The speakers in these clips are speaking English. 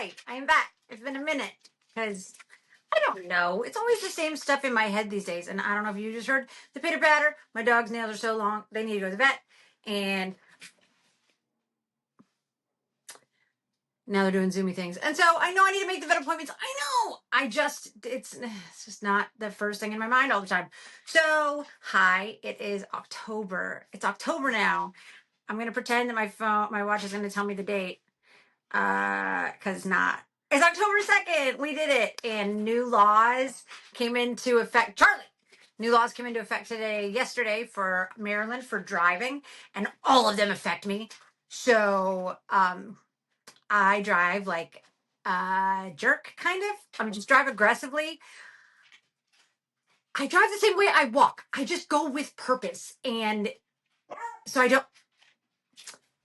Hi, I'm back. It's been a minute because I don't know. It's always the same stuff in my head these days. And I don't know if you just heard the pitter patter. My dog's nails are so long, they need to go to the vet. And now they're doing Zoomy things. And so I know I need to make the vet appointments. I know. It's just not the first thing in my mind all the time. So, hi, it is October. It's October now. I'm going to pretend that my watch is going to tell me the date. Cause it's not. It's October 2nd. We did it. And new laws came into effect. Charlie! New laws came into effect yesterday for Maryland for driving, and all of them affect me. So, I drive like a jerk, kind of. I just drive aggressively. I drive the same way I walk. I just go with purpose. And so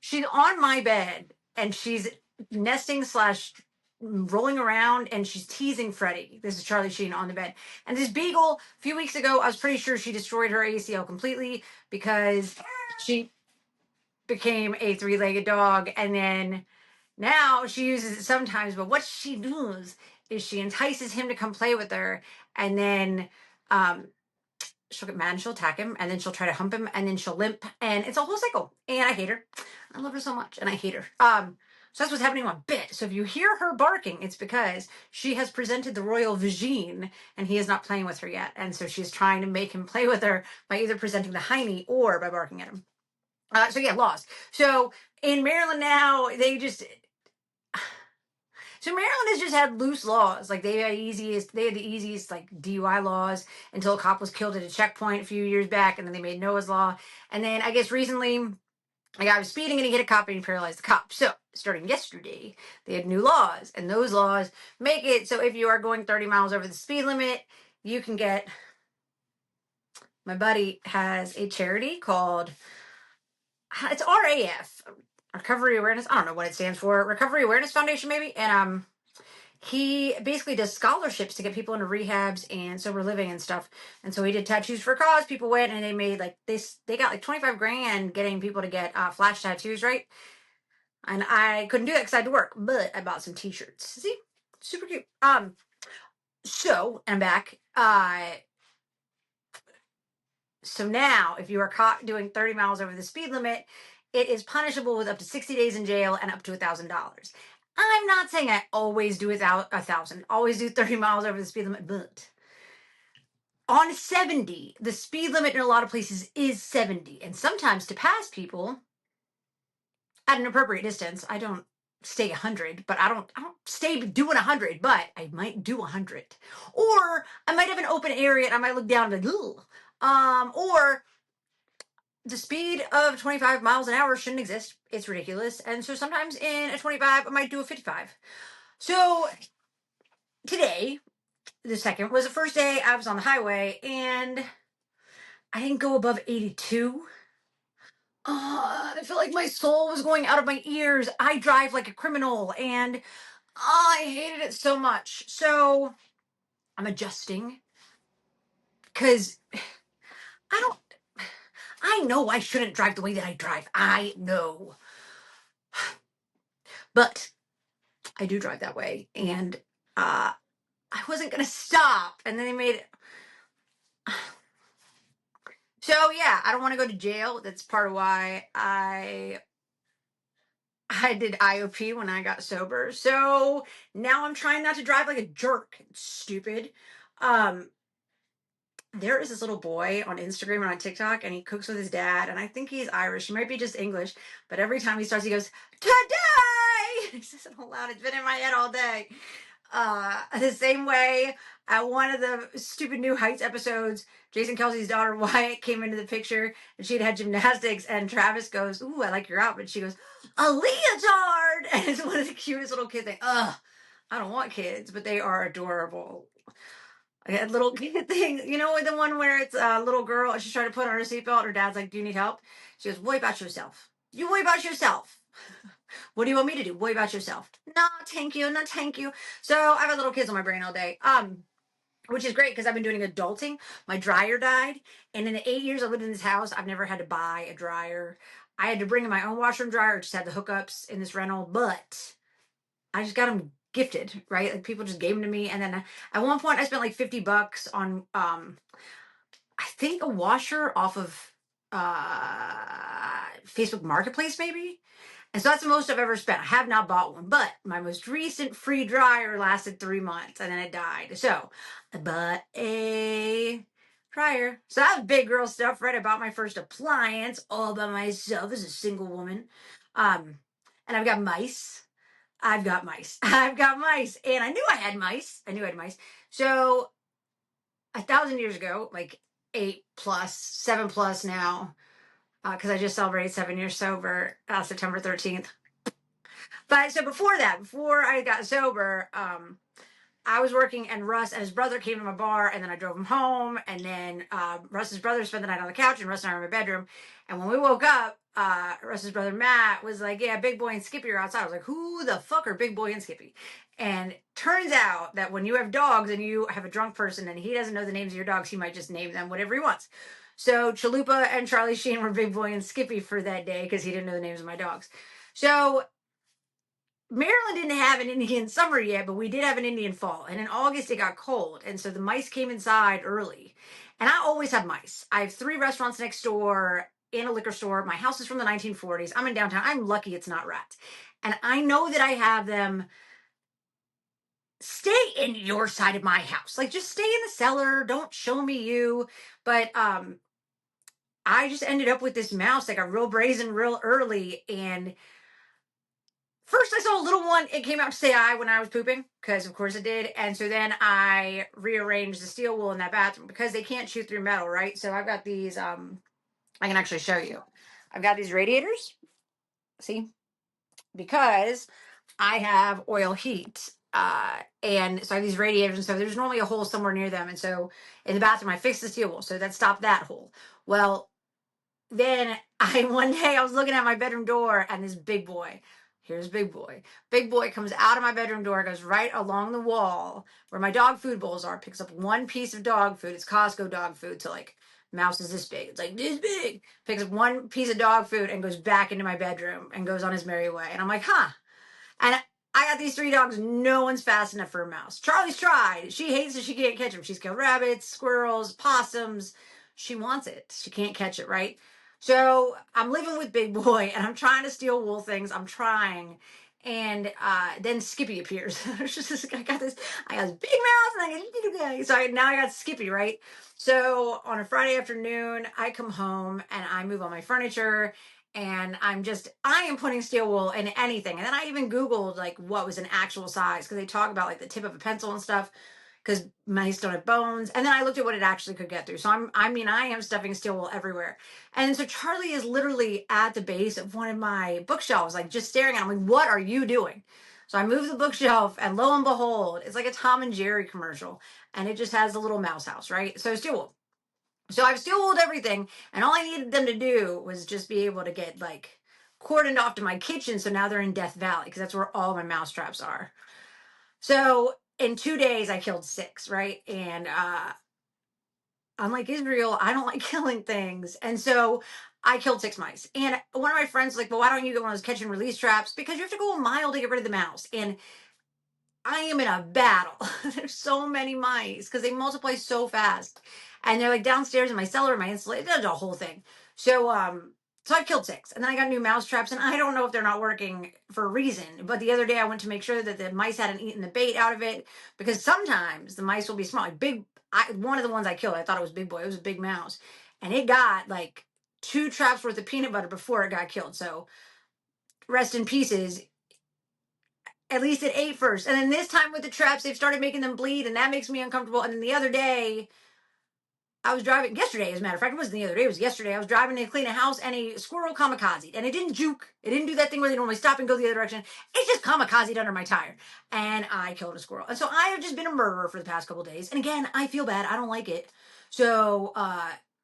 she's on my bed and she's nesting slash rolling around and she's teasing Freddie. This is Charlie Sheen on the bed. And this beagle, a few weeks ago, I was pretty sure she destroyed her ACL completely because she became a three-legged dog. And then now she uses it sometimes, but what she does is she entices him to come play with her, and then she'll get mad and she'll attack him, and then she'll try to hump him, and then she'll limp, and it's a whole cycle. And I hate her. I love her so much, and I hate her. So that's what's happening on Bit. So if you hear her barking, it's because she has presented the royal vagine, and he is not playing with her yet. And so she's trying to make him play with her by either presenting the hiney or by barking at him. So yeah, laws. So in Maryland now, so Maryland has just had loose laws. Like they had the easiest like DUI laws until a cop was killed at a checkpoint a few years back, and then they made Noah's Law. And then I guess recently a guy was speeding and he hit a cop and he paralyzed the cop. So starting yesterday, they had new laws, and those laws make it so if you are going 30 miles over the speed limit, you can get. My buddy has a charity called it's RAF, Recovery Awareness. I don't know what it stands for. Recovery Awareness Foundation, maybe. And he basically does scholarships to get people into rehabs and sober living and stuff. And so he did Tattoos for a Cause. People went and they made like this. They got like 25 grand getting people to get flash tattoos, right? And I couldn't do that because I had to work, but I bought some t-shirts. See, super cute. So I'm back. So now, if you are caught doing 30 miles over the speed limit, it is punishable with up to 60 days in jail and up to $1,000. I'm not saying I always do without 1,000, always do 30 miles over the speed limit, but on 70, the speed limit in a lot of places is 70. And sometimes to pass people at an appropriate distance, I don't stay 100, but I don't stay doing 100, but I might do 100. Or I might have an open area and I might look down and be like, ugh. Or the speed of 25 miles an hour shouldn't exist. It's ridiculous. And so sometimes in a 25, I might do a 55. So today, the second, was the first day I was on the highway and I didn't go above 82. I felt like my soul was going out of my ears. I drive like a criminal and I hated it so much. So I'm adjusting because I know I shouldn't drive the way that I drive. I know. But I do drive that way. And I wasn't going to stop. And then they made it. So yeah, I don't want to go to jail. That's part of why I did IOP when I got sober. So now I'm trying not to drive like a jerk. It's stupid. There is this little boy on Instagram and on TikTok, and he cooks with his dad, and I think he's Irish. He might be just English, but every time he starts, he goes, "Today!" He says it out loud. It's been in my head all day. The same way at one of the stupid New Heights episodes, Jason Kelsey's daughter Wyatt came into the picture and she'd had gymnastics, and Travis goes, "Ooh, I like your outfit." She goes, "A leotard!" And it's one of the cutest little kids. Like, ugh, I don't want kids, but they are adorable. I had little kid thing, you know, the one where it's a little girl, she's trying to put on her seatbelt. Her dad's like, "Do you need help?" She goes, "Worry about yourself. You worry about yourself." What do you want me to do? Worry about yourself. No, thank you. No, thank you. So I have little kids on my brain all day. Which is great because I've been doing adulting. My dryer died, and in the 8 years I lived in this house, I've never had to buy a dryer. I had to bring in my own washer and dryer. Just had the hookups in this rental, but I just got them gifted, right? Like people just gave them to me. And then at one point I spent like $50 on I think a washer off of Facebook Marketplace, maybe. And so that's the most I've ever spent. I have not bought one, but my most recent free dryer lasted 3 months and then it died. So I bought a dryer. So that was big girl stuff, right? I bought my first appliance all by myself as a single woman. And I've got mice. I've got mice. I've got mice. And I knew I had mice. I knew I had mice. So 1,000 years ago, like 8 plus, 7 plus now, because I just celebrated 7 years sober, September 13th. But so before that, before I got sober, I was working, and Russ and his brother came to my bar, and then I drove him home, and then Russ's brother spent the night on the couch, and Russ and I were in my bedroom. And when we woke up, Russ's brother Matt was like, "Yeah, Big Boy and Skippy are outside." I was like, "Who the fuck are Big Boy and Skippy?" And turns out that when you have dogs and you have a drunk person and he doesn't know the names of your dogs, he might just name them whatever he wants. So Chalupa and Charlie Sheen were Big Boy and Skippy for that day because he didn't know the names of my dogs. So Maryland didn't have an Indian summer yet, but we did have an Indian fall. And in August, it got cold. And so the mice came inside early. And I always have mice. I have 3 restaurants next door and a liquor store. My house is from the 1940s. I'm in downtown. I'm lucky it's not rats. And I know that I have them. Stay in your side of my house. Like, just stay in the cellar. Don't show me you. But I just ended up with this mouse that got real brazen real early. And first, I saw a little one. It came out to say hi when I was pooping, because of course it did. And so then I rearranged the steel wool in that bathroom because they can't shoot through metal, right? So I've got these. I can actually show you. I've got these radiators. See, because I have oil heat. And so I have these radiators, and so there's normally a hole somewhere near them. And so in the bathroom, I fixed the steel wool, so that stopped that hole. Well, then one day I was looking at my bedroom door, and this big boy, here's Big Boy. Big Boy comes out of my bedroom door, goes right along the wall where my dog food bowls are, picks up one piece of dog food. It's Costco dog food. So like mouse is this big. It's like this big. Picks up one piece of dog food and goes back into my bedroom and goes on his merry way. And I'm like, huh. And I got these 3 dogs. No one's fast enough for a mouse. Charlie's tried. She hates it. She can't catch them. She's killed rabbits, squirrels, possums. She wants it. She can't catch it, right? So I'm living with Big Boy, and I'm trying to steal wool things. I'm trying. And then Skippy appears. It's just this, I got this big mouse, and I got little guy. So now I got Skippy, right? So on a Friday afternoon, I come home and I move all my furniture, and I am putting steel wool in anything. And then I even Googled like what was an actual size, because they talk about like the tip of a pencil and stuff, because mice don't have bones. And then I looked at what it actually could get through. So I am stuffing steel wool everywhere. And so Charlie is literally at the base of one of my bookshelves, like just staring at him, like, what are you doing? So I move the bookshelf, and lo and behold, it's like a Tom and Jerry commercial, and it just has a little mouse house, right? So steel wool. So I've steel wooled everything, and all I needed them to do was just be able to get like cordoned off to my kitchen. So now they're in Death Valley, because that's where all my mouse traps are. So in 2 days, I killed 6, right? And unlike Israel, I don't like killing things. And so I killed 6 mice. And one of my friends was like, well, why don't you get one of those catch and release traps? Because you have to go a mile to get rid of the mouse. And I am in a battle. There's so many mice because they multiply so fast. And they're like downstairs in my cellar, my installation, that's a whole thing. So I've killed 6, and then I got new mouse traps, and I don't know if they're not working for a reason. But the other day I went to make sure that the mice hadn't eaten the bait out of it, because sometimes the mice will be small. Like one of the ones I killed, I thought it was Big Boy. It was a big mouse, and it got like 2 traps worth of peanut butter before it got killed. So rest in pieces. At least it ate first, and then this time with the traps, they've started making them bleed, and that makes me uncomfortable. And then the other day, I was driving yesterday, as a matter of fact, it wasn't the other day, it was yesterday. I was driving to clean a house, and a squirrel kamikazed, and it didn't juke. It didn't do that thing where they normally stop and go the other direction. It just kamikazed under my tire, and I killed a squirrel. And so I have just been a murderer for the past couple days. And again, I feel bad. I don't like it. So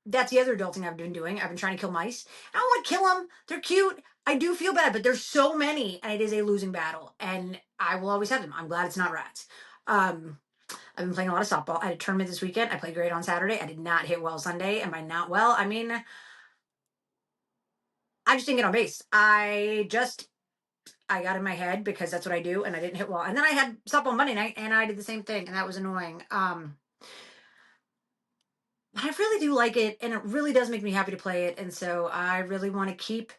that's the other adult thing I've been doing. I've been trying to kill mice. I don't want to kill them. They're cute. I do feel bad, but there's so many, and it is a losing battle, and I will always have them. I'm glad it's not rats. I've been playing a lot of softball. I had a tournament this weekend. I played great on Saturday. I did not hit well Sunday. And by not well, I mean, I just didn't get on base. I just I got in my head because that's what I do, and I didn't hit well. And then I had softball Monday night, and I did the same thing, and that was annoying. But I really do like it, and it really does make me happy to play it. And so I really want to keep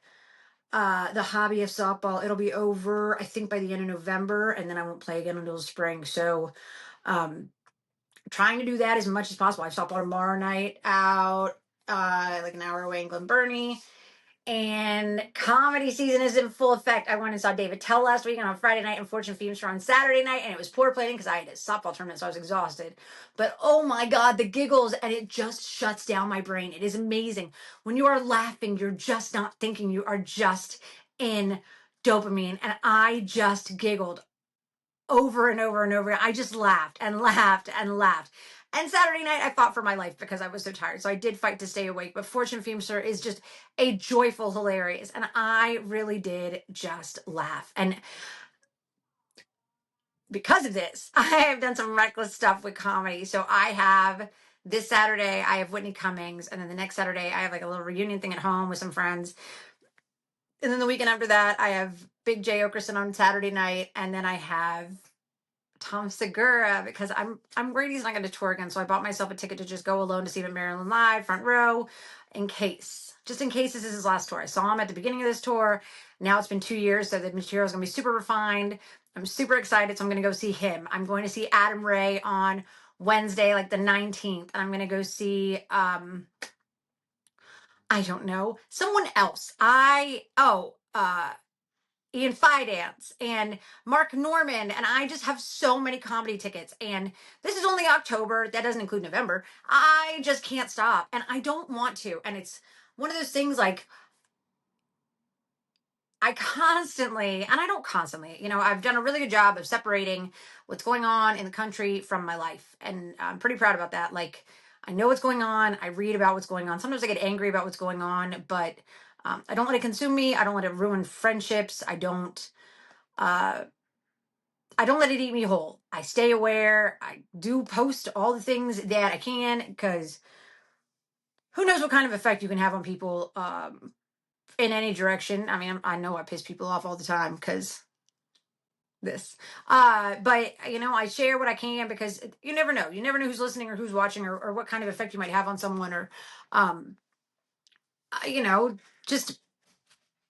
the hobby of softball. It'll be over, I think, by the end of November, and then I won't play again until spring. So trying to do that as much as possible. I have softball tomorrow night out, like an hour away in Glen Burnie. And comedy season is in full effect. I went and saw David Tell last week on Friday night and Fortune Feimster on Saturday night, and it was poor planning because I had a softball tournament, so I was exhausted. But oh my God, the giggles, and it just shuts down my brain. It is amazing. When you are laughing, you're just not thinking, you are just in dopamine. And I just giggled over and over and over. I just laughed and laughed and laughed. And Saturday night, I fought for my life because I was so tired. So I did fight to stay awake. But Fortune Feimster is just a joyful, hilarious. And I really did just laugh. And because of this, I have done some reckless stuff with comedy. So I have this Saturday, I have Whitney Cummings. And then the next Saturday, I have like a little reunion thing at home with some friends. And then the weekend after that, I have Big Jay Okerson on Saturday night. And then I have Tom Segura because I'm worried he's not going to tour again. So I bought myself a ticket to just go alone to see him at Maryland Live, front row, just in case this is his last tour. I saw him at the beginning of this tour. Now it's been 2 years, so the material is going to be super refined. I'm super excited, so I'm going to go see him. I'm going to see Adam Ray on Wednesday, like the 19th, and I'm going to go see I don't know, someone else. Ian Fidance and Mark Norman, and I just have so many comedy tickets. And this is only October. That doesn't include November. I just can't stop, and I don't want to. And it's one of those things like I don't constantly, I've done a really good job of separating what's going on in the country from my life. And I'm pretty proud about that. Like, I know what's going on. I read about what's going on. Sometimes I get angry about what's going on, but I don't let it consume me. I don't let it ruin friendships. Uh, I don't let it eat me whole. I stay aware. I do post all the things that I can because who knows what kind of effect you can have on people in any direction. I mean, I know I piss people off all the time because this. But I share what I can because you never know. You never know who's listening or who's watching or what kind of effect you might have on someone or, just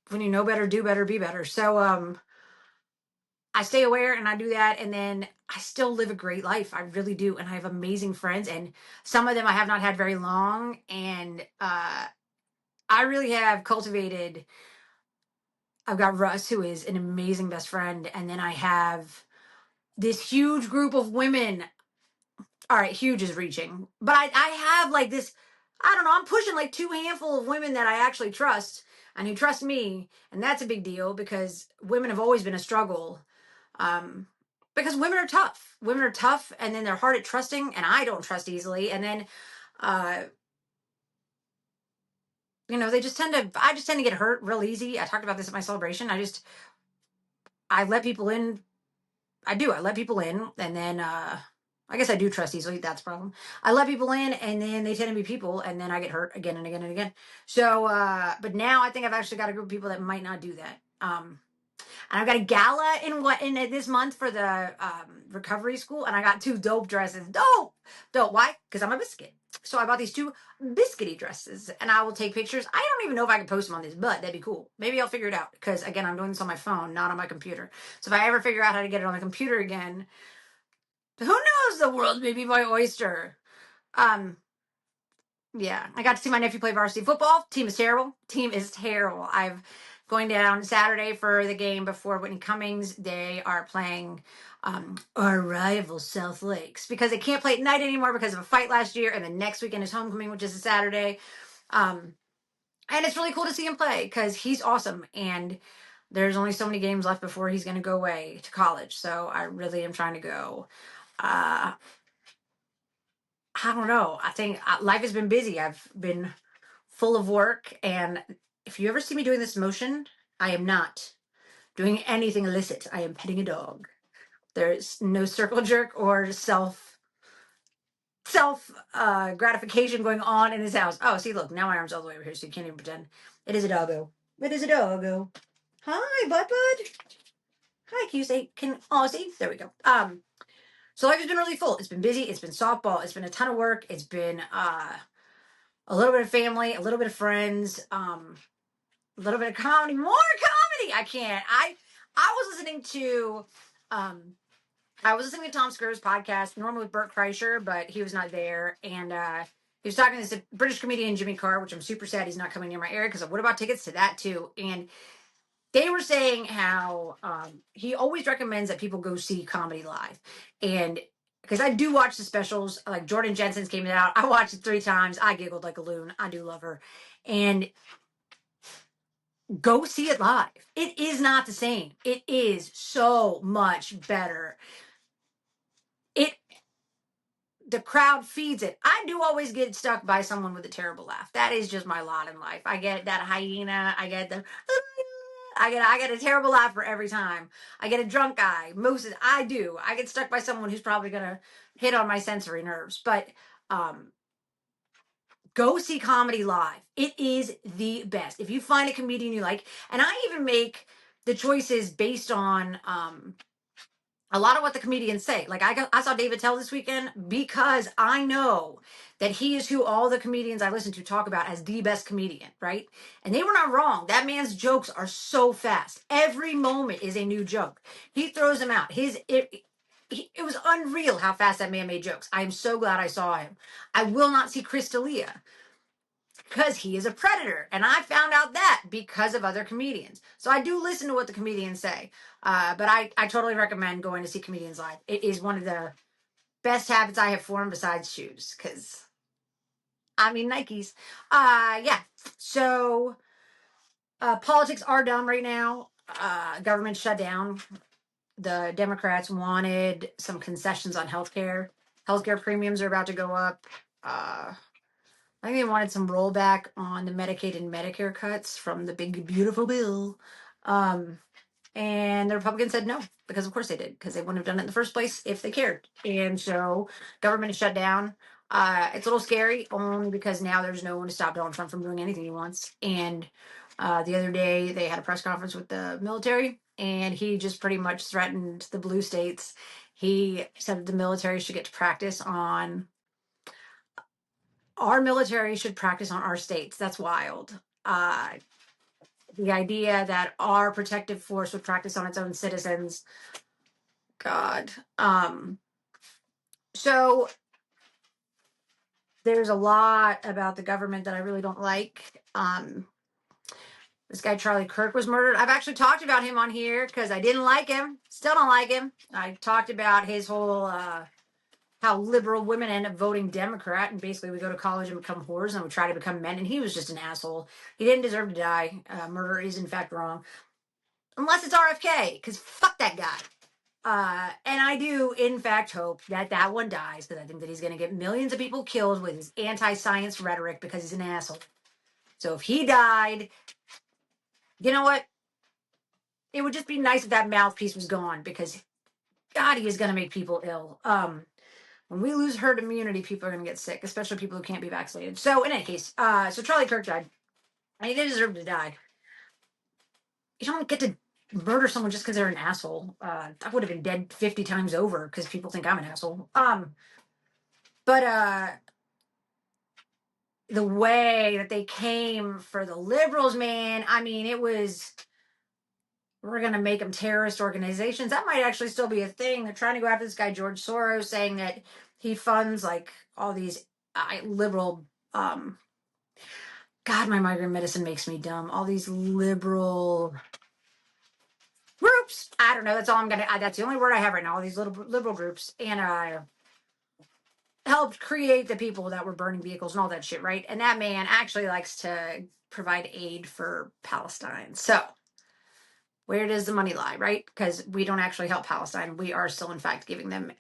when you know better, do better, be better. So, I stay aware and I do that. And then I still live a great life. I really do. And I have amazing friends. And some of them I have not had very long. And I really have cultivated. I've got Russ, who is an amazing best friend. And then I have this huge group of women. All right, huge is reaching. But I have like this, I don't know, I'm pushing like 2 handful of women that I actually trust and who trust me. And that's a big deal because women have always been a struggle. Because women are tough. Women are tough, and then they're hard at trusting, and I don't trust easily. And then, they just I just tend to get hurt real easy. I talked about this at my celebration. I let people in. I do. I let people in, and then, I guess I do trust easily. That's a problem. I let people in, and then they tend to be people, and then I get hurt again and again and again. So, but now I think I've actually got a group of people that might not do that. And I've got a gala in this month for the recovery school, and I got 2 dope dresses. Dope. Why? Because I'm a biscuit. So I bought these 2 biscuity dresses, and I will take pictures. I don't even know if I can post them on this, but that'd be cool. Maybe I'll figure it out because again, I'm doing this on my phone, not on my computer. So if I ever figure out how to get it on the computer again, who knows? The world may be my oyster. Yeah, I got to see my nephew play varsity football. Team is terrible. I've going down Saturday for the game before Whitney Cummings. They are playing our rival South Lakes because they can't play at night anymore because of a fight last year. And the next weekend is homecoming, which is a Saturday. And it's really cool to see him play because he's awesome. And there's only so many games left before he's going to go away to college. So I really am trying to go. I don't know. I think life has been busy. I've been full of work. And if you ever see me doing this motion, I am not doing anything illicit. I am petting a dog. There's no circle jerk or self gratification going on in this house. Oh, see, look, now my arm's all the way over here, so you can't even pretend. It is a doggo. It is a doggo. Hi, bud. thank you. Say, see, there we go. So life has been really full. It's been busy. It's been softball. It's been a ton of work. It's been a little bit of family, a little bit of friends, a little bit of comedy, more comedy. I can't. I was listening to Tom Segura's podcast, normally with Bert Kreischer, but he was not there, and he was talking to this British comedian Jimmy Carr, which I'm super sad he's not coming near my area because I would have bought tickets to that too. And they were saying how he always recommends that people go see comedy live, and because I do watch the specials, like Jordan Jensen's came out, I watched it 3 times. I giggled like a loon. I do love her, and go see it live. It is not the same. It is so much better. The crowd feeds it. I do always get stuck by someone with a terrible laugh. That is just my lot in life. I get that hyena. I get the. I get a terrible laugh for every time. I get a drunk guy. I do. I get stuck by someone who's probably gonna hit on my sensory nerves. But go see comedy live. It is the best. If you find a comedian you like, and I even make the choices based on a lot of what the comedians say. Like I saw David Tell this weekend because I know that he is who all the comedians I listen to talk about as the best comedian, right? And they were not wrong. That man's jokes are so fast. Every moment is a new joke. He throws them out. It was unreal how fast that man made jokes. I am so glad I saw him. I will not see Chris D'Elia because he is a predator. And I found out that because of other comedians. So I do listen to what the comedians say. But I totally recommend going to see comedians live. It is one of the best habits I have formed besides shoes. Because, I mean, Nikes. Yeah. So politics are dumb right now. Government shut down. The Democrats wanted some concessions on healthcare. Healthcare premiums are about to go up. I think they wanted some rollback on the Medicaid and Medicare cuts from the big, beautiful bill. And the Republicans said no, because of course they did, because they wouldn't have done it in the first place if they cared. And so government is shut down. It's a little scary only because now there's no one to stop Donald Trump from doing anything he wants. And the other day they had a press conference with the military, and he just pretty much threatened the blue states. He said that the military should get to practice on our military should practice on our states. That's wild. The idea that our protective force would practice on its own citizens. God. So there's a lot about the government that I really don't like. This guy Charlie Kirk was murdered. I've actually talked about him on here because I didn't like him. Still don't like him. I talked about his whole how liberal women end up voting Democrat, and basically we go to college and become whores and we try to become men, and he was just an asshole. He didn't deserve to die. Murder is in fact wrong. Unless it's RFK, because fuck that guy. And I do, in fact, hope that that one dies, because I think that he's going to get millions of people killed with his anti-science rhetoric because he's an asshole. So if he died, you know what? It would just be nice if that mouthpiece was gone, because God, he is going to make people ill. When we lose herd immunity, people are going to get sick, especially people who can't be vaccinated. So in any case, so Charlie Kirk died. And he didn't deserve to die. You don't get to murder someone just because they're an asshole. I would have been dead 50 times over because people think I'm an asshole. But the way that they came for the liberals, man, I mean, it was, we're going to make them terrorist organizations. That might actually still be a thing. They're trying to go after this guy, George Soros, saying that he funds like all these liberal, God, my migraine medicine makes me dumb. All these liberal groups. I don't know. That's all I'm going to, that's the only word I have right now. All these little liberal groups. And helped create the people that were burning vehicles and all that shit, right? And that man actually likes to provide aid for Palestine. So where does the money lie, right? Because we don't actually help Palestine. We are still, in fact, giving them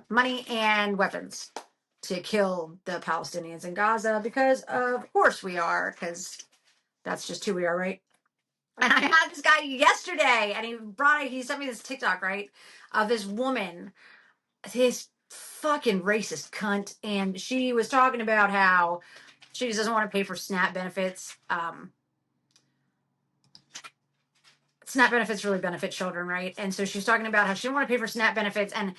money and weapons to kill the Palestinians in Gaza, because of course we are, because that's just who we are, right? And I had this guy yesterday, and he sent me this TikTok, right, of this woman, this fucking racist cunt, and she was talking about how she just doesn't want to pay for SNAP benefits. SNAP benefits really benefit children, right? And so she's talking about how she didn't want to pay for SNAP benefits, and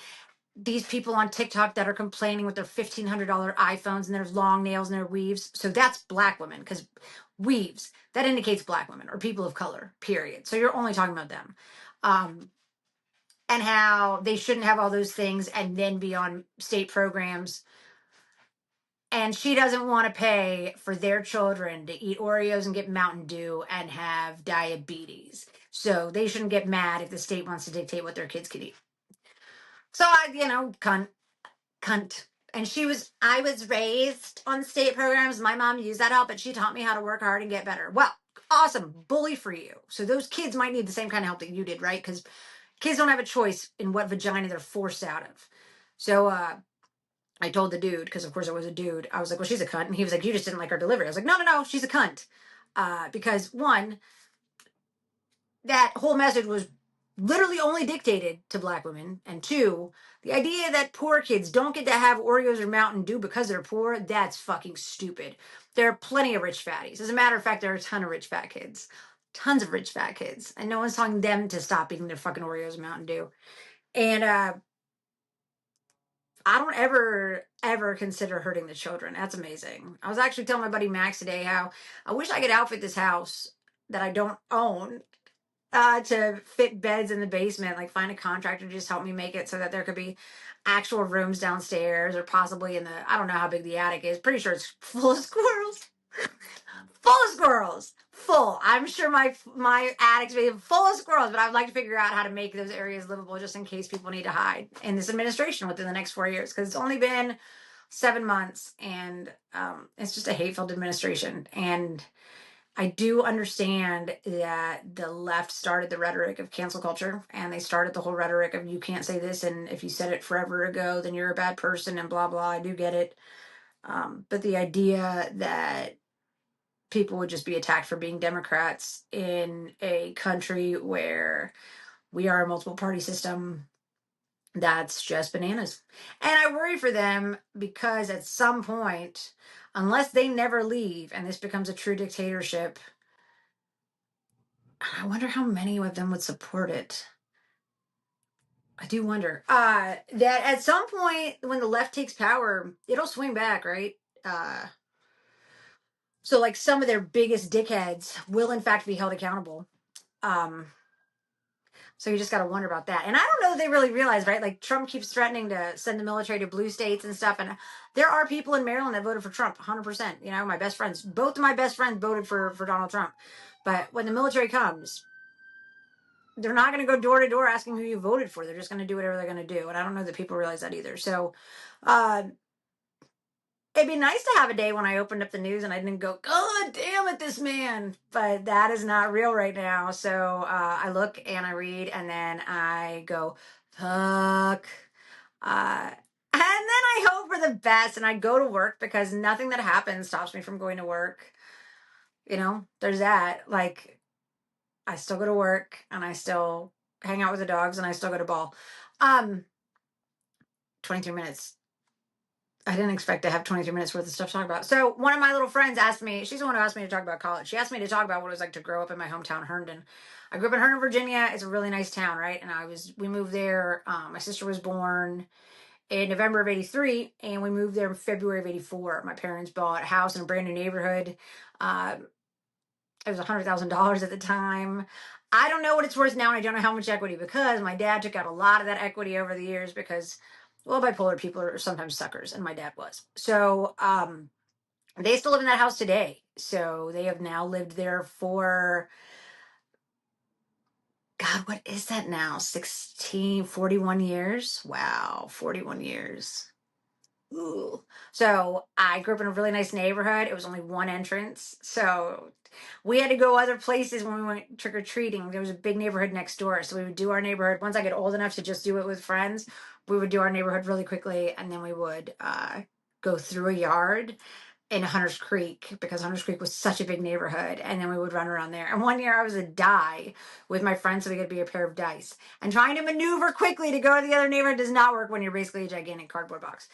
these people on TikTok that are complaining with their $1,500 iPhones and their long nails and their weaves. So that's black women, because weaves, that indicates black women or people of color, period. So you're only talking about them. And how they shouldn't have all those things and then be on state programs. And she doesn't want to pay for their children to eat Oreos and get Mountain Dew and have diabetes. So they shouldn't get mad if the state wants to dictate what their kids can eat. So cunt. And I was raised on state programs. My mom used that help, but she taught me how to work hard and get better. Well, awesome. Bully for you. So those kids might need the same kind of help that you did, right? Because kids don't have a choice in what vagina they're forced out of. So I told the dude, because of course it was a dude, I was like, well, she's a cunt. And he was like, you just didn't like her delivery. I was like, no, she's a cunt. Because one, that whole message was literally only dictated to black women. And two, the idea that poor kids don't get to have Oreos or Mountain Dew because they're poor, that's fucking stupid. There are plenty of rich fatties. As a matter of fact, there are a ton of rich fat kids. Tons of rich fat kids. And no one's telling them to stop eating their fucking Oreos and Mountain Dew. And I don't ever consider hurting the children. That's amazing. I was actually telling my buddy Max today how I wish I could outfit this house that I don't own to fit beds in the basement. Like find a contractor to just help me make it so that there could be actual rooms downstairs or possibly in the, I don't know how big the attic is. Pretty sure it's full of squirrels. Full of squirrels. Full. I'm sure my attic's made full of squirrels, but I'd like to figure out how to make those areas livable just in case people need to hide in this administration within the next 4 years, because it's only been 7 months and it's just a hate-filled administration. And I do understand that the left started the rhetoric of cancel culture, and they started the whole rhetoric of you can't say this, and if you said it forever ago, then you're a bad person and blah, blah. I do get it. But the idea that people would just be attacked for being Democrats in a country where we are a multiple party system, that's just bananas. And I worry for them because at some point, unless they never leave and this becomes a true dictatorship, I wonder how many of them would support it. I do wonder that at some point when the left takes power, it'll swing back, right? So like some of their biggest dickheads will in fact be held accountable. So you just got to wonder about that. And I don't know if they really realize, right? Like Trump keeps threatening to send the military to blue states and stuff. And there are people in Maryland that voted for Trump 100%. You know, my best friends, both of my best friends voted for Donald Trump. But when the military comes, they're not going to go door to door asking who you voted for. They're just going to do whatever they're going to do. And I don't know that people realize that either. So, it'd be nice to have a day when I opened up the news and I didn't go, God damn it, this man. But that is not real right now. So I look and I read and then I go, fuck. And then I hope for the best and I go to work because nothing that happens stops me from going to work. You know, there's that. Like, I still go to work and I still hang out with the dogs and I still go to ball. 23 minutes. I didn't expect to have 23 minutes worth of stuff to talk about. So one of my little friends asked me, she's the one who asked me to talk about college. She asked me to talk about what it was like to grow up in my hometown, Herndon. I grew up in Herndon, Virginia. It's a really nice town, right? And we moved there. My sister was born in November of 83 and we moved there in February of 84. My parents bought a house in a brand new neighborhood. It was $100,000 at the time. I don't know what it's worth now, and I don't know how much equity because my dad took out a lot of that equity over the years because, well, bipolar people are sometimes suckers, and my dad was. So they still live in that house today. So they have now lived there for, God, what is that now? 41 years? Wow, 41 years. Ooh. So I grew up in a really nice neighborhood. It was only one entrance. So we had to go other places when we went trick-or-treating. There was a big neighborhood next door. So we would do our neighborhood. Once I get old enough to just do it with friends, we would do our neighborhood really quickly. And then we would go through a yard in Hunters Creek because Hunters Creek was such a big neighborhood. And then we would run around there. And one year I was a die with my friends so we could be a pair of dice. And trying to maneuver quickly to go to the other neighborhood does not work when you're basically a gigantic cardboard box.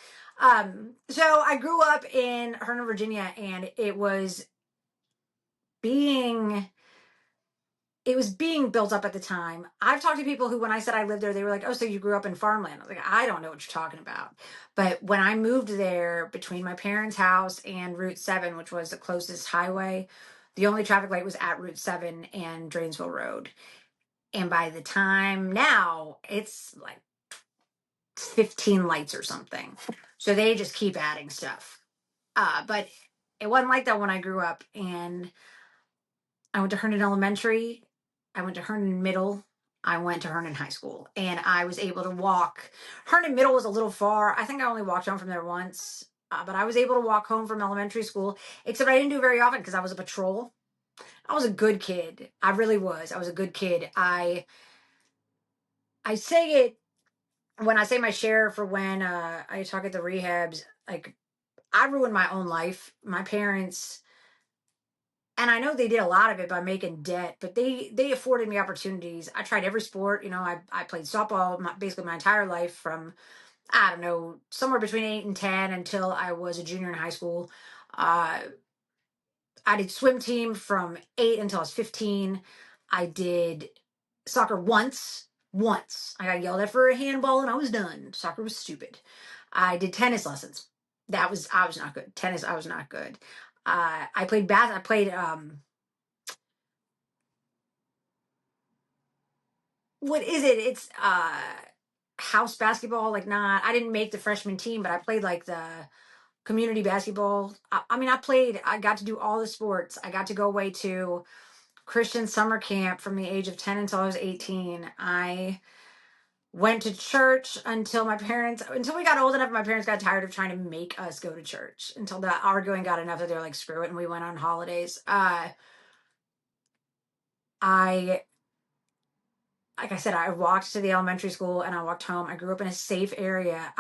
So I grew up in Herndon, Virginia, and it was being it was being built up at the time. I've talked to people who, when I said I lived there, they were like, "Oh, so you grew up in farmland?" I was like, "I don't know what you're talking about." But when I moved there, between my parents' house and Route 7, which was the closest highway, the only traffic light was at Route 7 and Drainsville Road. And by the time now, it's like 15 lights or something. So they just keep adding stuff. But it wasn't like that when I grew up. And I went to Herndon Elementary. I went to Herndon Middle. I went to Herndon High School, and I was able to walk. Herndon Middle was a little far. I think I only walked home from there once, but I was able to walk home from elementary school, except I didn't do it very often because I was a patrol. I was a good kid. I really was. I was a good kid. I say it when I say my share for when I talk at the rehabs. Like, I ruined my own life. My parents, and I know they did a lot of it by making debt, but they afforded me opportunities. I tried every sport. I played softball basically my entire life from, I don't know, somewhere between 8 and 10 until I was a junior in high school. Uh, I did swim team from 8 until I was 15. I did soccer once. Once I got yelled at for a handball and I was done. Soccer was stupid. I did tennis lessons. I was not good. Tennis, I was not good. I played I played what is it? It's house basketball. Like, not, I didn't make the freshman team, but I played like the community basketball. I mean, I got to do all the sports. I got to go away to Christian summer camp from the age of 10 until I was 18. I went to church until we got old enough. My parents got tired of trying to make us go to church, until the arguing got enough that they're like, screw it. And we went on holidays. I like I said, I walked to the elementary school and I walked home. I grew up in a safe area.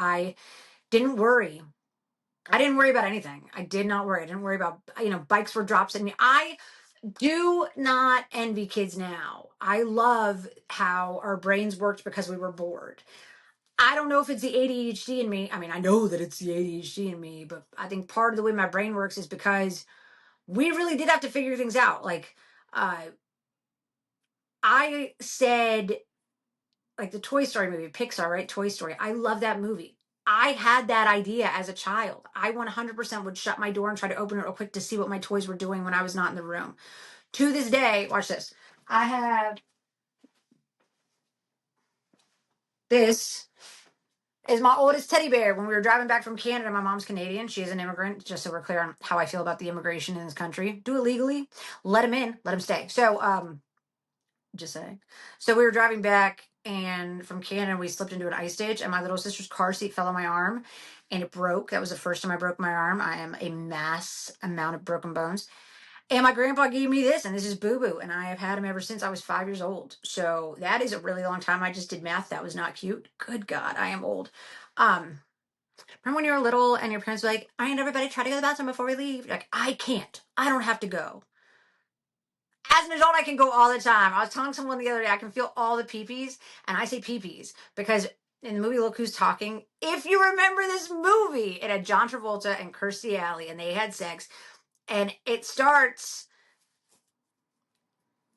Didn't worry. I didn't worry about anything. I did not worry. I didn't worry about, bikes were drops in me. I do not envy kids now. I love how our brains worked because we were bored. I don't know if it's the ADHD in me. I mean, I know that it's the ADHD in me, but I think part of the way my brain works is because we really did have to figure things out. Like, I said, like the Toy Story movie, Pixar, right? Toy Story. I love that movie. I had that idea as a child. I 100% would shut my door and try to open it real quick to see what my toys were doing when I was not in the room. To this day, watch this. I have this is my oldest teddy bear. When we were driving back from Canada, my mom's Canadian. She is an immigrant, just so we're clear on how I feel about the immigration in this country. Do it legally, let them in, let them stay. So, just saying. So we were driving back, and from Canada, we slipped into an ice ditch, and my little sister's car seat fell on my arm, and it broke. That was the first time I broke my arm. I am a mass amount of broken bones. And my grandpa gave me this, and this is Boo Boo, and I have had him ever since I was 5 years old. So that is a really long time. I just did math. That was not cute. Good God, I am old. Remember when you were little and your parents were like, "All right, everybody, try to go to the bathroom before we leave." You're like, I can't. I don't have to go. As an adult, I can go all the time. I was telling someone the other day, I can feel all the peepees, and I say peepees because in the movie Look Who's Talking, if you remember this movie, it had John Travolta and Kirstie Alley, and they had sex, and it starts,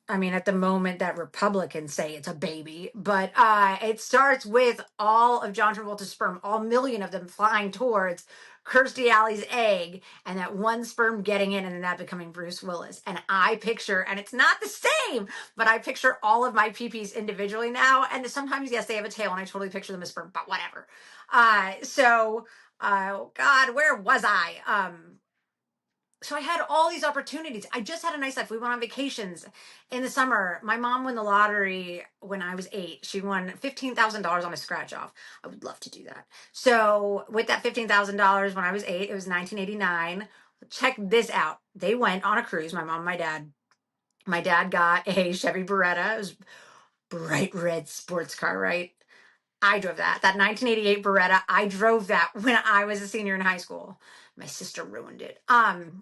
I mean, at the moment that Republicans say it's a baby, but it starts with all of John Travolta's sperm, all million of them flying towards Kirstie Alley's egg, and that one sperm getting in and then that becoming Bruce Willis. And I picture, and it's not the same, but I picture all of my peepees individually now. And sometimes, yes, they have a tail, and I totally picture them as sperm, but whatever. God, where was I? So I had all these opportunities. I just had a nice life. We went on vacations in the summer. My mom won the lottery when I was 8. She won $15,000 on a scratch off. I would love to do that. So with that $15,000 when I was 8, it was 1989. Check this out. They went on a cruise, my mom and my dad. My dad got a Chevy Beretta. It was bright red sports car, right? I drove that 1988 Beretta. I drove that when I was a senior in high school. My sister ruined it.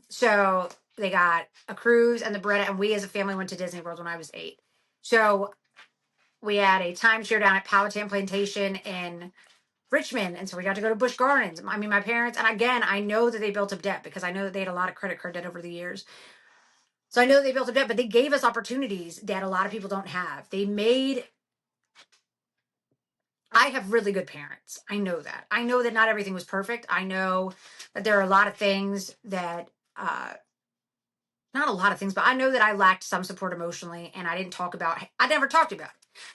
So they got a cruise and the Beretta, and we as a family went to Disney World when I was 8. So we had a timeshare down at Powhatan Plantation in Richmond, and so we got to go to Busch Gardens. I mean, my parents, and again, I know that they built up debt because I know that they had a lot of credit card debt over the years. So I know they built a debt, but they gave us opportunities that a lot of people don't have. I have really good parents. I know that. I know that not everything was perfect. I know that there are a lot of things that, not a lot of things, but I know that I lacked some support emotionally, and I never talked about it.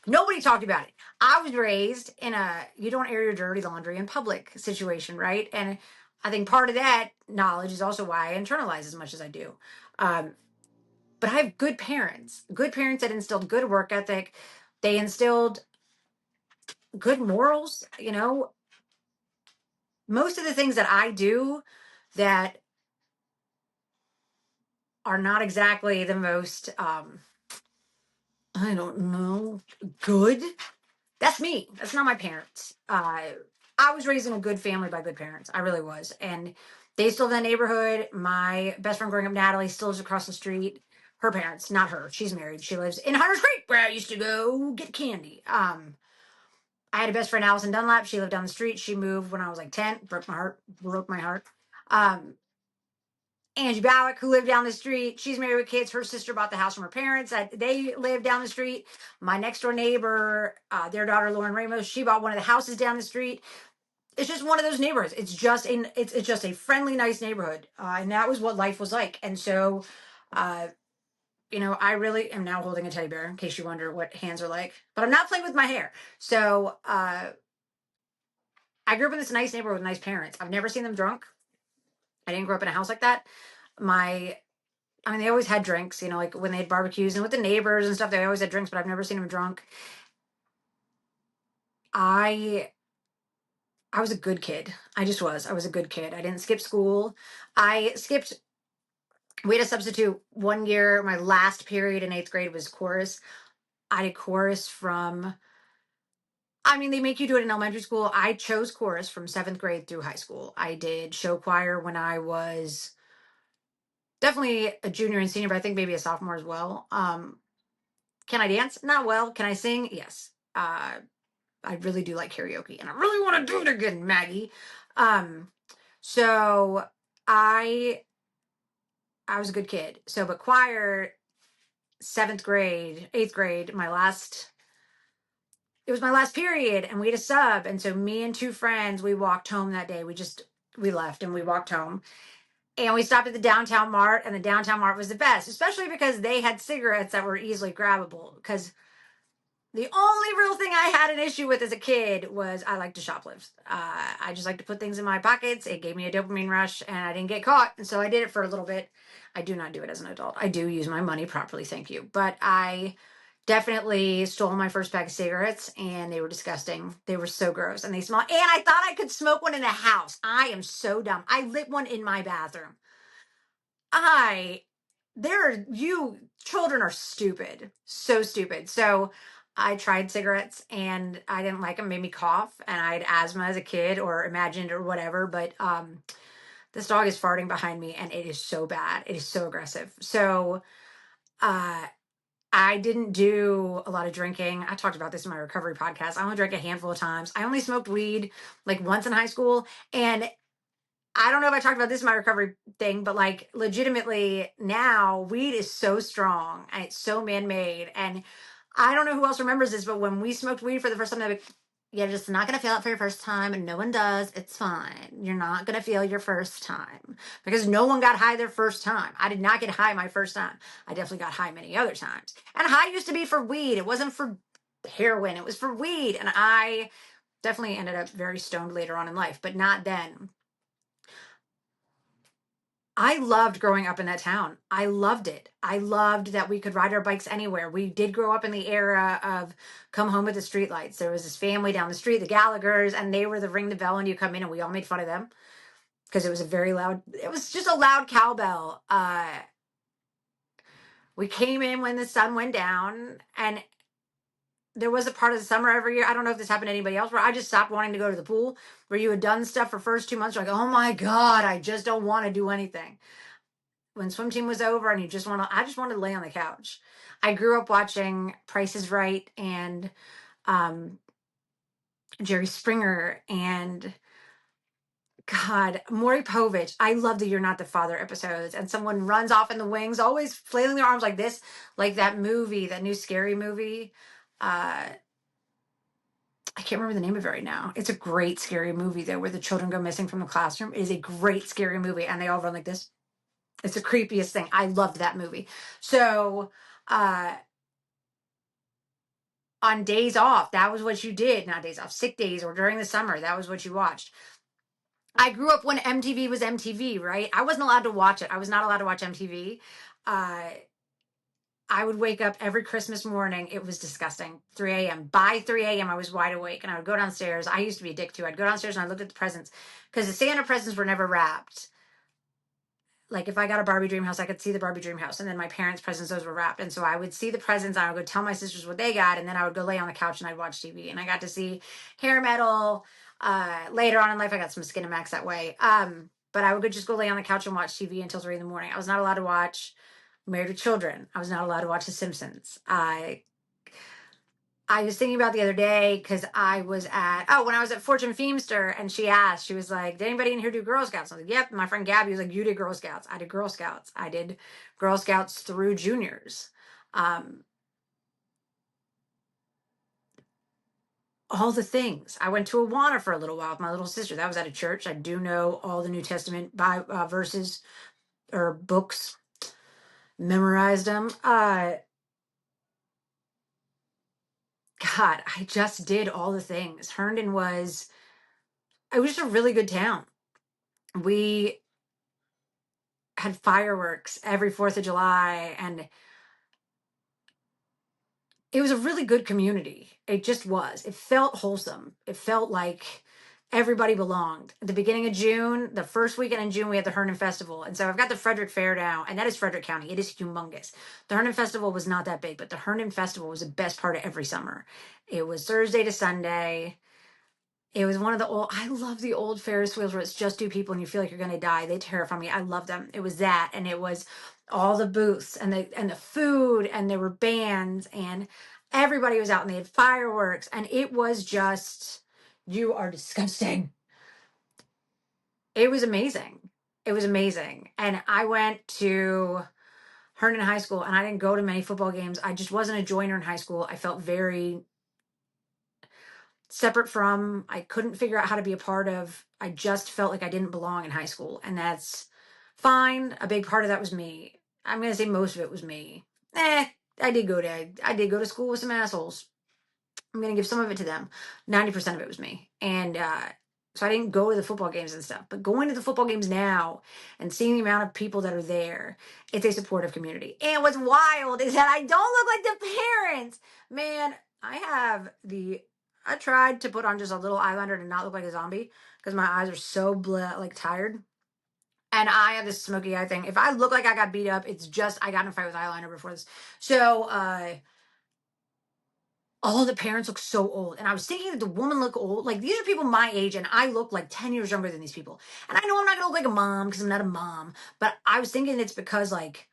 Nobody talked about it. I was raised in a you don't air your dirty laundry in public situation, right? And I think part of that knowledge is also why I internalize as much as I do. Um, but I have good parents that instilled good work ethic. They instilled good morals. Most of the things that I do that are not exactly the most, I don't know, good. That's me. That's not my parents. I was raised in a good family by good parents. I really was. And they still live in the neighborhood. My best friend growing up, Natalie, still lives across the street. Her parents, not her. She's married. She lives in Hunters Creek, where I used to go get candy. I had a best friend, Allison Dunlap. She lived down the street. She moved when I was like 10. Broke my heart. Broke my heart. Angie Ballack, who lived down the street, she's married with kids. Her sister bought the house from her parents. They live down the street. My next door neighbor, their daughter Lauren Ramos, she bought one of the houses down the street. It's just one of those neighborhoods. It's just a friendly, nice neighborhood, and that was what life was like. And so, uh, I really am now holding a teddy bear, in case you wonder what hands are like. But I'm not playing with my hair. So I grew up in this nice neighborhood with nice parents. I've never seen them drunk. I didn't grow up in a house like that. They always had drinks, like when they had barbecues and with the neighbors and stuff, they always had drinks, but I've never seen them drunk. I was a good kid. I just was. I was a good kid. I didn't skip school. We had a substitute one year. My last period in eighth grade was chorus. I did chorus they make you do it in elementary school. I chose chorus from seventh grade through high school. I did show choir when I was definitely a junior and senior, but I think maybe a sophomore as well. Can I dance? Not well. Can I sing? Yes. I really do like karaoke, and I really want to do it again, Maggie. So I was a good kid. So, but choir, seventh grade, eighth grade, it was my last period, and we had a sub, and so me and two friends, we walked home that day. We left and we walked home, and we stopped at the downtown mart, and the downtown mart was the best, especially because they had cigarettes that were easily grabbable. Because the only real thing I had an issue with as a kid was I like to shoplift. I just like to put things in my pockets. It gave me a dopamine rush, and I didn't get caught. And so I did it for a little bit. I do not do it as an adult. I do use my money properly, thank you. But I definitely stole my first pack of cigarettes, and they were disgusting. They were so gross, and they smelled. And I thought I could smoke one in the house. I am so dumb. I lit one in my bathroom. You children are stupid, so stupid. So I tried cigarettes and I didn't like them, made me cough, and I had asthma as a kid or imagined or whatever. But this dog is farting behind me, and it is so bad. It is so aggressive. So uh, I didn't do a lot of drinking. I talked about this in my recovery podcast. I only drank a handful of times. I only smoked weed like once in high school, and I don't know if I talked about this in my recovery thing, but like legitimately now weed is so strong and it's so man-made. And I don't know who else remembers this, but when we smoked weed for the first time, they're like, you're just not going to feel it for your first time, and no one does. It's fine. You're not going to feel your first time because no one got high their first time. I did not get high my first time. I definitely got high many other times. And high used to be for weed. It wasn't for heroin. It was for weed. And I definitely ended up very stoned later on in life, but not then. I loved growing up in that town. I loved it. I loved that we could ride our bikes anywhere. We did grow up in the era of come home with the streetlights. There was this family down the street, the Gallaghers, and they were the ring the bell when you come in, and we all made fun of them because it was just a loud cowbell. We came in when the sun went down, and there was a part of the summer every year. I don't know if this happened to anybody else, where I just stopped wanting to go to the pool, where you had done stuff for first 2 months. You're like, oh my God, I just don't want to do anything. When swim team was over and I just wanted to lay on the couch. I grew up watching Price is Right and Jerry Springer and God, Maury Povich. I love the You're Not the Father episodes. And someone runs off in the wings, always flailing their arms like this, like that movie, that new scary movie. I can't remember the name of it right now. It's a great scary movie though, where the children go missing from the classroom. It is a great scary movie, and they all run like this. It's the creepiest thing. I loved that movie. So, uh, on days off, that was what you did. Not days off, sick days, or during the summer, that was what you watched. I grew up when MTV was MTV, right? I wasn't allowed to watch it. I was not allowed to watch MTV. Uh, I would wake up every Christmas morning. It was disgusting. 3 a.m. By 3 a.m., I was wide awake, and I would go downstairs. I used to be a dick too. I'd go downstairs and I looked at the presents because the Santa presents were never wrapped. Like if I got a Barbie dream house, I could see the Barbie dream house, and then my parents' presents, those were wrapped. And so I would see the presents, and I would go tell my sisters what they got, and then I would go lay on the couch and I'd watch TV. And I got to see hair metal. Later on in life, I got some Skinamax that way. But I would just go lay on the couch and watch TV until 3 in the morning. I was not allowed to watch Married with Children. I was not allowed to watch The Simpsons. I was thinking about the other day because when I was at Fortune Feimster, and she asked, she was like, did anybody in here do Girl Scouts? I was like, yep. My friend Gabby was like, you did Girl Scouts. I did Girl Scouts. I did Girl Scouts through juniors. All the things. I went to Awana for a little while with my little sister. That was at a church. I do know all the New Testament verses or books, memorized them. God, I just did all the things. Herndon was just a really good town. We had fireworks every 4th of July, and it was a really good community. It just was. It felt wholesome. It felt like everybody belonged. At the beginning of June, the first weekend in June, we had the Herndon Festival. And so I've got the Frederick Fair now, and that is Frederick County. It is humongous. The Herndon Festival was not that big, but the Herndon Festival was the best part of every summer. It was Thursday to Sunday. It was one of the I love the old Ferris wheels where it's just two people and you feel like you're going to die. They terrify me. I love them. It was that. And it was all the booths and the food, and there were bands, and everybody was out, and they had fireworks, and it was just, you are disgusting. It was amazing. It was amazing. And I went to Herndon High School, and I didn't go to many football games. I just wasn't a joiner in high school. I felt very separate from, I couldn't figure out how to be a part of. I just felt like I didn't belong in high school, and that's fine. A big part of that was me. I'm going to say most of it was me. I did go to school with some assholes. I'm going to give some of it to them. 90% of it was me. And so I didn't go to the football games and stuff, but going to the football games now and seeing the amount of people that are there, it's a supportive community. And what's wild is that I don't look like the parents. Man, I tried to put on just a little eyeliner to not look like a zombie because my eyes are so tired. And I have this smoky eye thing. If I look like I got beat up, it's just I got in a fight with eyeliner before this. So all the parents look so old. And I was thinking that the woman look old. Like, these are people my age, and I look like 10 years younger than these people. And I know I'm not going to look like a mom because I'm not a mom. But I was thinking it's because, like,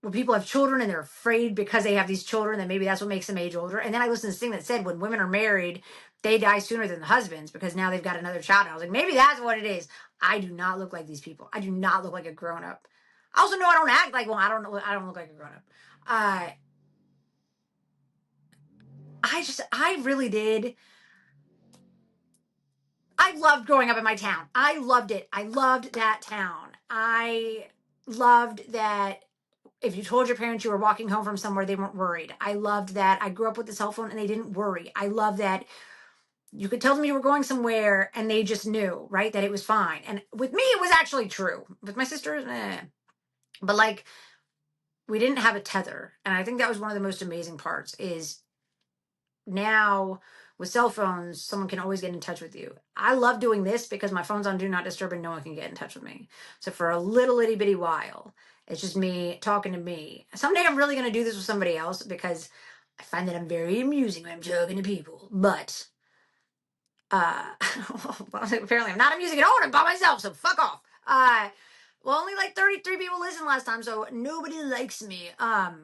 when people have children and they're afraid because they have these children, that maybe that's what makes them age older. And then I listened to this thing that said when women are married, they die sooner than the husbands because now they've got another child. And I was like, maybe that's what it is. I do not look like these people. I do not look like a grown up. I also know I don't act like one. I don't look like a grown up. I really did. I loved growing up in my town. I loved it. I loved that town. I loved that if you told your parents you were walking home from somewhere, they weren't worried. I loved that I grew up with a cell phone and they didn't worry. I love that you could tell them you were going somewhere and they just knew, right? That it was fine. And with me, it was actually true. With my sisters, But like, we didn't have a tether. And I think that was one of the most amazing parts is now with cell phones, someone can always get in touch with you. I love doing this because my phone's on Do Not Disturb and no one can get in touch with me. So for a little itty bitty while, it's just me talking to me. Someday I'm really going to do this with somebody else because I find that I'm very amusing when I'm talking to people. But well, apparently I'm not amusing at all and I'm by myself, so fuck off. Well, only like 33 people listened last time, so nobody likes me. But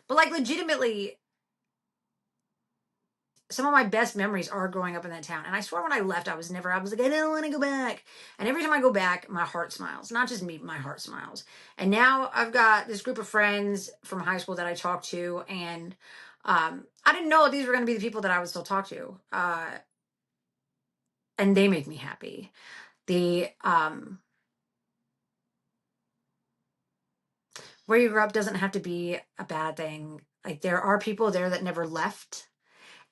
like legitimately, some of my best memories are growing up in that town. And I swear when I left, I was like, I don't want to go back. And every time I go back, my heart smiles. Not just me, my heart smiles. And now I've got this group of friends from high school that I talk to. And I didn't know these were going to be the people that I would still talk to. And they make me happy. Where you grew up doesn't have to be a bad thing. Like, there are people there that never left,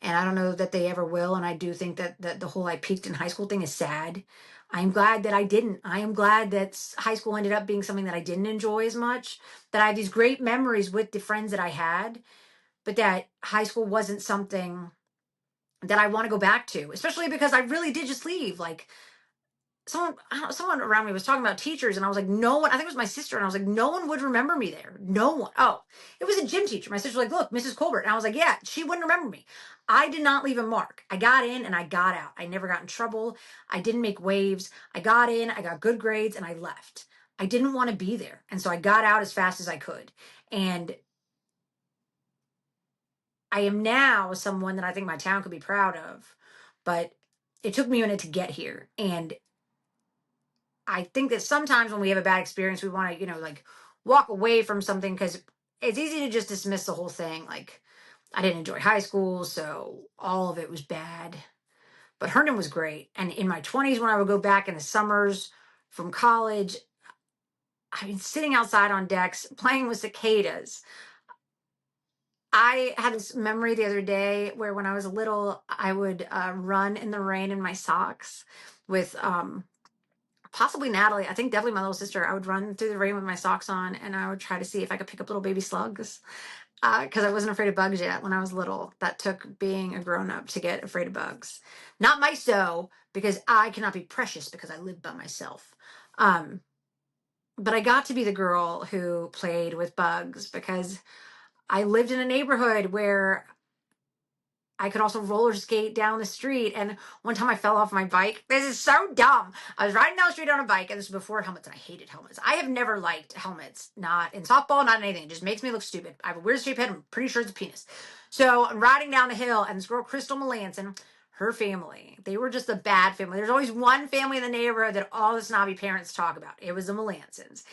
and I don't know that they ever will. And I do think that the whole I peaked in high school thing is sad. I'm glad that I didn't. I am glad that high school ended up being something that I didn't enjoy as much. That I have these great memories with the friends that I had, but that high school wasn't something that I want to go back to, especially because I really did just leave. Like, someone around me was talking about teachers, and I was like, no one, I think it was my sister, and I was like, no one would remember me there. No one. Oh, it was a gym teacher. My sister was like, look, Mrs. Colbert. And I was like, yeah, she wouldn't remember me. I did not leave a mark. I got in and I got out. I never got in trouble. I didn't make waves. I got in, I got good grades, and I left. I didn't want to be there. And so I got out as fast as I could. And I am now someone that I think my town could be proud of, but it took me a minute to get here. And I think that sometimes when we have a bad experience, we want to, like, walk away from something because it's easy to just dismiss the whole thing. Like, I didn't enjoy high school, so all of it was bad. But Herndon was great. And in my 20s, when I would go back in the summers from college, I mean, sitting outside on decks, playing with cicadas. I had this memory the other day where when I was little, I would run in the rain in my socks with possibly Natalie. I think definitely my little sister. I would run through the rain with my socks on, and I would try to see if I could pick up little baby slugs. Because I wasn't afraid of bugs yet when I was little. That took being a grown up to get afraid of bugs. Not mice though, because I cannot be precious because I live by myself. But I got to be the girl who played with bugs because I lived in a neighborhood where I could also roller skate down the street. And one time I fell off my bike. This is so dumb. I was riding down the street on a bike, and this was before helmets, and I hated helmets. I have never liked helmets, not in softball, not in anything. It just makes me look stupid. I have a weird shaped head. I'm pretty sure it's a penis. So I'm riding down the hill, and this girl, Crystal Melanson, her family, they were just a bad family. There's always one family in the neighborhood that all the snobby parents talk about. It was the Melansons.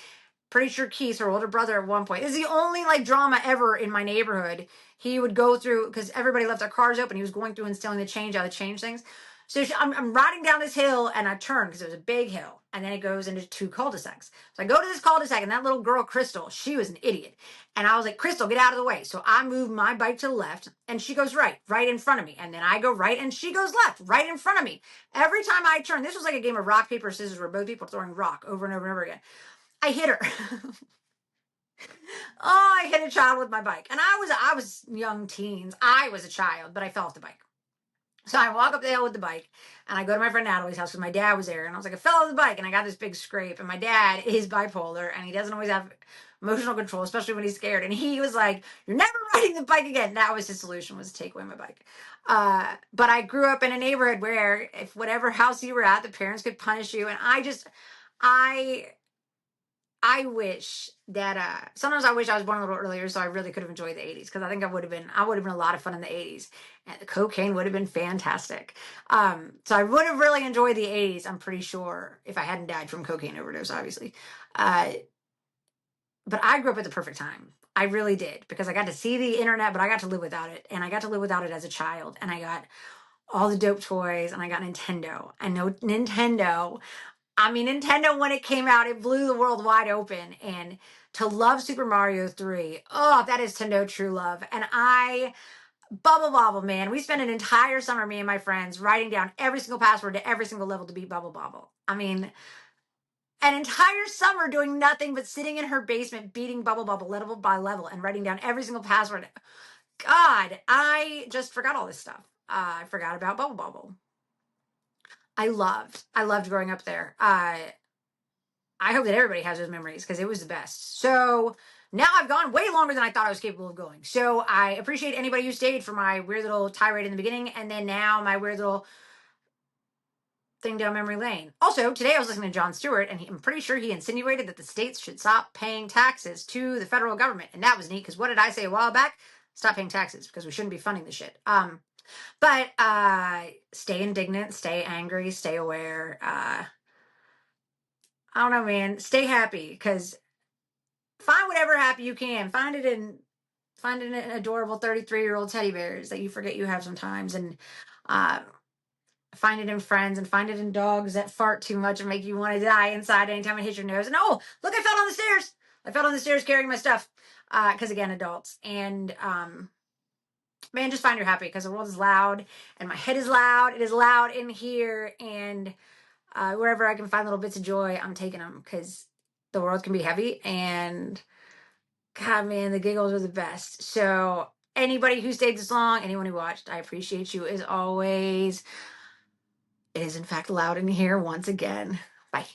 Pretty sure Keith, her older brother, at one point, is the only like drama ever in my neighborhood. He would go through because everybody left their cars open. He was going through and stealing the change out of change things. So I'm riding down this hill, and I turn because it was a big hill, and then it goes into two cul-de-sacs. So I go to this cul-de-sac, and that little girl, Crystal, she was an idiot. And I was like, Crystal, get out of the way. So I move my bike to the left, and she goes right in front of me. And then I go right, and she goes left, right in front of me. Every time I turn, this was like a game of rock, paper, scissors where both people throwing rock over and over and over again. I hit her. Oh, I hit a child with my bike. And I was young teens. I was a child, but I fell off the bike. So I walk up the hill with the bike, and I go to my friend Natalie's house because my dad was there. And I was like, I fell off the bike, and I got this big scrape. And my dad is bipolar, and he doesn't always have emotional control, especially when he's scared. And he was like, you're never riding the bike again. That was his solution, was to take away my bike. But I grew up in a neighborhood where if whatever house you were at, the parents could punish you. And I wish that sometimes I wish I was born a little earlier so I really could have enjoyed the 80s, because I think I would have been a lot of fun in the 80s, and the cocaine would have been fantastic. So I would have really enjoyed the 80s, I'm pretty sure, if I hadn't died from cocaine overdose, obviously. But I grew up at the perfect time. I really did, because I got to see the internet, but I got to live without it, and I got to live without it as a child, and I got all the dope toys, and I got Nintendo. I know Nintendo. I mean, Nintendo, when it came out, it blew the world wide open. And to love Super Mario 3, oh, that is to know true love. And Bubble Bobble, man, we spent an entire summer, me and my friends, writing down every single password to every single level to beat Bubble Bobble. I mean, an entire summer doing nothing but sitting in her basement, beating Bubble Bobble level by level and writing down every single password. God, I just forgot all this stuff. I forgot about Bubble Bobble. I loved growing up there. I hope that everybody has those memories because it was the best. So now I've gone way longer than I thought I was capable of going. So I appreciate anybody who stayed for my weird little tirade in the beginning, and then now my weird little thing down memory lane. Also, today I was listening to Jon Stewart, and I'm pretty sure he insinuated that the states should stop paying taxes to the federal government. And that was neat, because what did I say a while back? Stop paying taxes, because we shouldn't be funding this shit. But stay indignant, stay angry, stay aware. I don't know, man. Stay happy, because find whatever happy you can. Find it in adorable 33-year-old teddy bears that you forget you have sometimes, and uh, find it in friends, and find it in dogs that fart too much and make you want to die inside anytime it hits your nose. And oh, look, I fell on the stairs. I fell on the stairs carrying my stuff. Because again, adults. And man, just find your happy, because the world is loud and my head is loud. It is loud in here, and wherever I can find little bits of joy, I'm taking them, because the world can be heavy, and God, man, the giggles are the best. So anybody who stayed this long, anyone who watched, I appreciate you as always. It is in fact loud in here once again. Bye.